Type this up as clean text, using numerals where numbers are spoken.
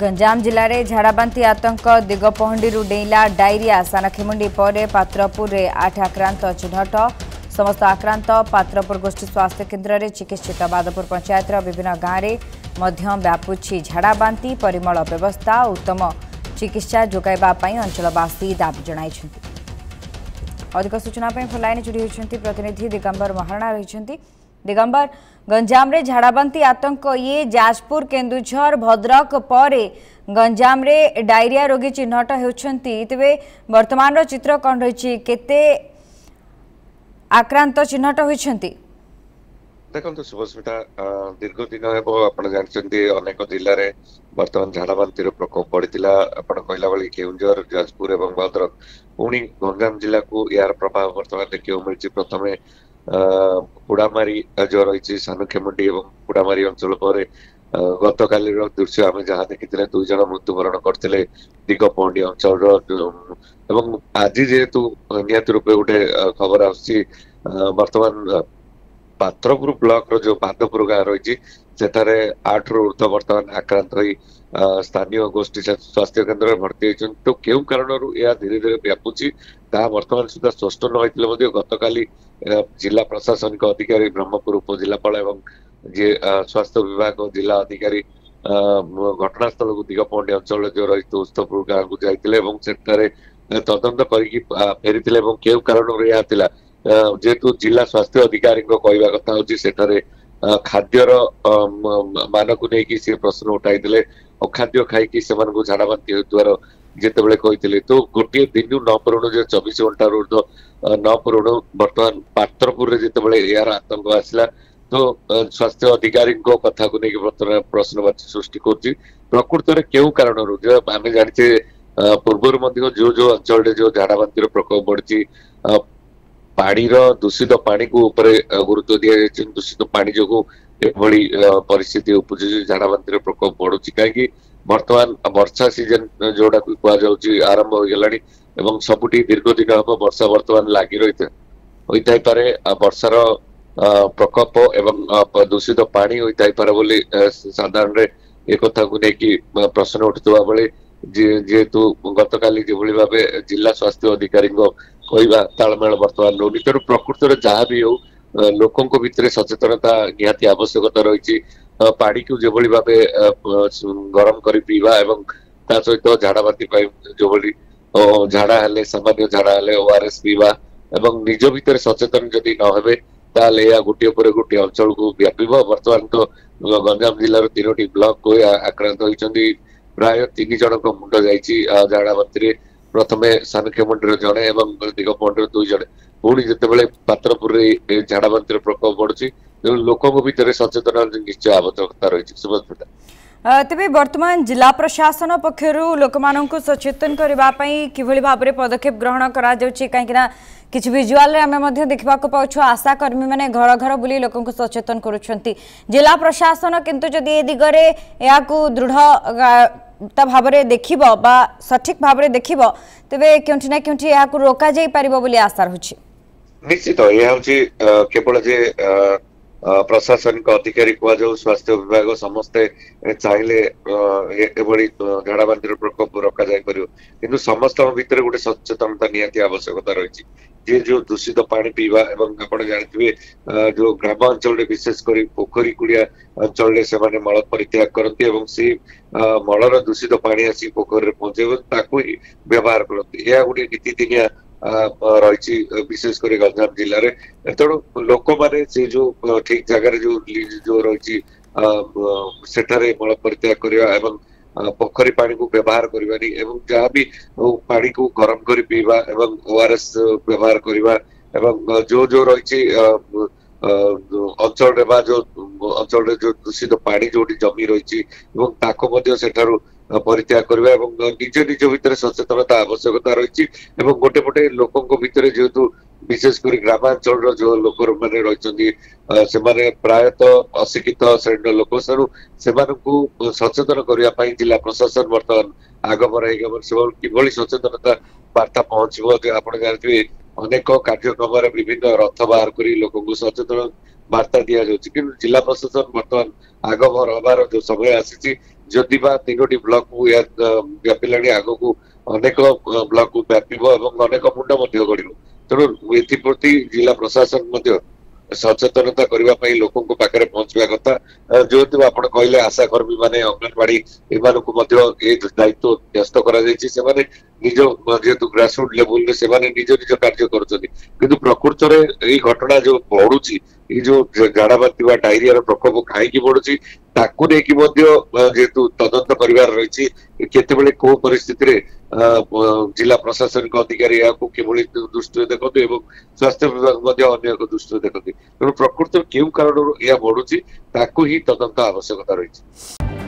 गंजाम जिले में झाड़ाबांती आतंक दिगपहंडी डेला डायरिया सानखेमुंडी पर पात्रपुर 8 आक्रांत चिन्हट समस्त आक्रांत पात्रपुर गोष्ठी स्वास्थ्य केन्द्र में चिकित्सित बादपुर पंचायत विभिन्न गाँव में व्यापुची झाड़ाबांती परिमल व्यवस्था उत्तम चिकित्सा जोगाइवाई अंचलवासी दाबी जणाई। अधिक सूचना फोन लाइन जोड़ी होती प्रतिनिधि दिगंबर महारणा रही। दिगंबर, गंजाम रे झाड़ाबांती आतंक ये जाजपुर केन्दुझर भद्रक पर गंजाम रे डायरिया रोगी चिन्हट होती तेरे वर्तमान चित्र कौन रही केते आक्रांत चिन्हट होती? देखो शुभस्मिता दीर्घ दिन आप जानते अनेक जिले में बर्तमान झाड़ाबांती प्रकोप बढ़ी आप कहला भाई केन्दुझर जाजपुर और भद्रक पुणी गंजाम जिला को यार प्रभाव बर्तमान देखा मिली। प्रथम पुड़ामारी जो रही सानखेमुंडी और पुड़ामारी अंचल पर गत काली दृश्य आम जहाँ देखी दुई जन मृत्युवरण करते दिगपहंडी अंचल आज जेहेतु निहत रूपे गोटे खबर आसी बर्तमान पात्रपुर ब्लॉक जो बादपुर गाँव रही 8 रु ऊर्ध्व बर्तमान आक्रांत हो स्थानीय गोष्ठी स्वास्थ्य केन्द्र में भर्ती होती। तो क्यों कारण यह धीरे धीरे व्यापुची बर्तमान सुधा स्पष्ट न गत काली जिला प्रशासनिक अधिकारी ब्रह्मपुर उपजिलापाल एवं जे स्वास्थ्य विभाग जिला अधिकारी घटनास्थल को दिगपहंडी अंचल जो रही उस्तपुर गाँव को जाते तदंत करी क्यों कारण यह जेहेतु जिला स्वास्थ्य अधिकारी कहवा कथा हूँ खाद्यर मान को लेकिन सी प्रश्न उठाई अखाद्य खाई झाड़ाबांती होतार जिते कहते तो गोटे दिन न पूरण जो 24 घंटा ऊर्ध्व न पूरण बर्तमान पात्रपुर जिते यार आतंक आसला तो स्वास्थ्य अधिकारी कथा को लेकिन प्रश्नवाची सृष्टि कर प्रकृत में क्यों कारण आम जाने पूर्व जो जो अंचल जो झाड़ाबांती प्रकोप बढ़ी पानीर दूषित पानी को गुरुत्व दि दूषित पानी जो परिस्थिति उपजुची झाड़ाबांती प्रकोप बढ़ुची कहीं बर्तमान वर्षा सीजन जोड़ा कहुच्छी आरंभ हो गला सबुठी दीर्घ दिन हम वर्षा बर्तमान लगी रही पारे वर्षार प्रकोप एवं दूषित पानी होता बोली साधारण एक कथा को लेकिन प्रश्न उठुवा बेले जेहेतु गत काली जो भाव जिला स्वास्थ्य अधिकारी कहवा तालमेल बर्तमान रोनी तेणु प्रकृत में जहाँ भी हो लोकों भितर सचेतनता निहाती आवश्यकता रही पानी को जो भाव गरम कर पीवा एवं ता सहित झाड़ाबांती जो झाड़ा हेले सामान्य झाड़ा हेले ओआरएस पीवा एवं निज भितर सचेतन जदि न हे ताले या गोटे पर गोटे अंचल को व्यापी बर्तमान तो गंजाम जिलार 3टी ब्लॉक को आक्रांत होती प्राय 3 जन मुंड जा झाड़ाबांती प्रथमे सानखेमुंडी जड़े और दिगपहंडी 2 जने पुणी जिते पात्रपुर झाड़ाबांती प्रकोप बढ़ुची लोकों भितर सचेतन निश्चय आवश्यकता रही। सुभस्मिता, तेरे वर्तमान जिला प्रशासन पक्षर लोक सचेतन करने किभली भाव में पदक्षेप ग्रहण कहीं किसी विजुआल आम देखा पाचु आशा कर्मी मैंने घर घर बुली लोक सचेतन करुँच जिला प्रशासन किंतु जदि ए दिगरे या दृढ़ भाव देख सठिक भाव देख तेरे क्योंठि ना क्योंठि रोक जापर आशा रही। निश्चित यह हूँ केवल जे प्रशासनिक अधिकारी कह स्वास्थ्य विभाग समस्ते चाहिए झाड़ाबांती प्रकोप रोक जापर कि समस्त भितर गोटे सचेतनता निहाती आवश्यकता रही जे जो दूषित पानी पीवा एवं आप जानते जो ग्राम अंचल विशेषकर पोखरी कुड़िया अंचल से मल परित्याग करती से मलर दूषित पानी आसी पोखरी पहुंचे व्यवहार करती यह गोटे नीतिदिनिया रही विशेषकर गंजाम जिले में तेणु लोक मैंने से जो ठीक जगह जो रही मल परित्याग करने पोखरी पानी को व्यवहार करवानी एवं जहाँ भी पानी को गरम कर पीवा एवं ओआरएस व्यवहार करवा एवं जो जो रही अंचल जो अंचल जो दूषित पानी जो जमी रही परित्याग करवा निज निज भितर सचेतनता आवश्यकता रही गोटे पटे लोकों भितर जेहेतु विशेषकर ग्रामांचल जो लोक मैंने रही प्रायतः अशिक्षित श्रेणी लोक से सचेतन करने जिला प्रशासन बर्तमान आगमन कि सचेतनता वार्ता पहुंचो आप जानते अनेक कार्यक्रम विभिन्न रथ बाहर कर लोक सचेतन वार्ता दि जाऊँगी कि जिला प्रशासन बर्तमान आगमन हबार जो समय आसी जदि बा 3टी ब्लॉक को या व्यापिलाणी आगको अनेक ब्लॉक को व्यापिबो एवं अनेक मुंड मध्य गड़िबो तेणु एप्रति जिला प्रशासन मध्य सचेतनता करबा पई लोकन को पाखरे पहुंचबा कथा जो आपण कहले आशा कर्मी माने अंगनवाड़ी एमानकु मध्य ए दायित्व न्यस्त करा जायछि सेमाने निज जेतु ग्रासरूट लेवल रे सेमाने निज निज कार्य करूछथि किंतु प्रकृत रे एई घटना जो बढ़ुछि ये जो झाड़ा बांती डायरिया प्रकोप कहीं बढ़ुची ताकू नहीं जेहेतु तदंत कर रही केतबेले को परिस्थिति रे जिला प्रशासनिक अधिकारी या दृष्टि देखते स्वास्थ्य विभाग अन्य एक दृष्टि देखते तेणु प्रकृत क्यों कारण यह बढ़ुची ताकू ही तदंत आवश्यकता रही।